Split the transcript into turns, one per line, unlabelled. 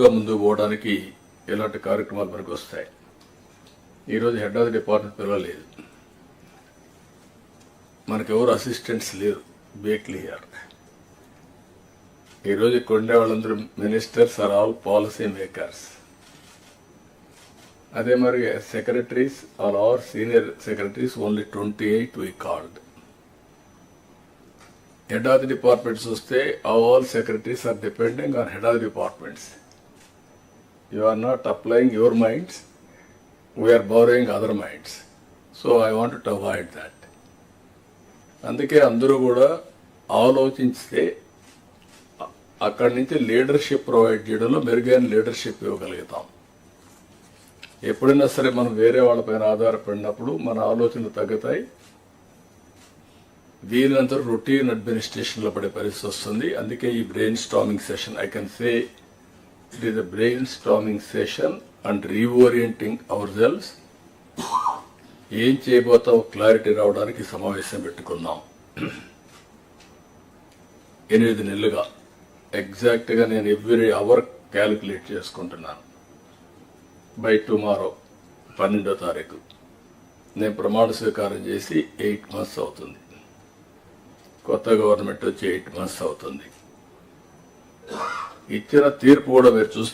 ముందుకు పోవడానికి ఎలాంటి కార్యక్రమాలు మనకు వస్తాయి. ఈరోజు హెడ్ ఆఫ్ ది డిపార్ట్మెంట్ పిలవలేదు, మనకెవరు అసిస్టెంట్స్ లేరు. Be clear. ఈరోజు ఇక్కడ ఉండే వాళ్ళందరూ ministers are all policy makers. అదే మరి secretaries are are senior secretaries only 28 we called. Head of the departments వస్తే all secretaries are depending on head of the departments. You are not applying your minds, we are borrowing other minds. So I wanted to avoid that. అందుకే అందరూ కూడా ఆలోచిస్తే అక్కడి నుంచి leadership provide చేయడంలో మెరుగైన leadership ఇవ్వగలుగుతాం. ఎప్పుడైనా సరే మనం వేరే వాళ్ళపైన ఆధారపడినప్పుడు మన ఆలోచనలు తగ్గుతాయి, వీరినంత రొటీన్ అడ్మినిస్ట్రేషన్లో పడే పరిస్థితి వస్తుంది. అందుకే ఈ brain storming session, I can say it is a brainstorming session and reorienting ourselves. ఏం చేయబోతావు క్లారిటీ రావడానికి సమావేశం పెట్టుకున్నాం. 8 నెలలుగా ఎగ్జాక్ట్గా నేను ఎవ్రీ అవర్ క్యాలిక్యులేట్ చేసుకుంటున్నాను. బై టుమారో 12వ తారీఖు నేను ప్రమాణ స్వీకారం చేసి 8 months అవుతుంది. కొత్త గవర్నమెంట్ వచ్చి 8 months అవుతుంది. ఇచ్చిన తీర్పు కూడా మీరు చూస్తే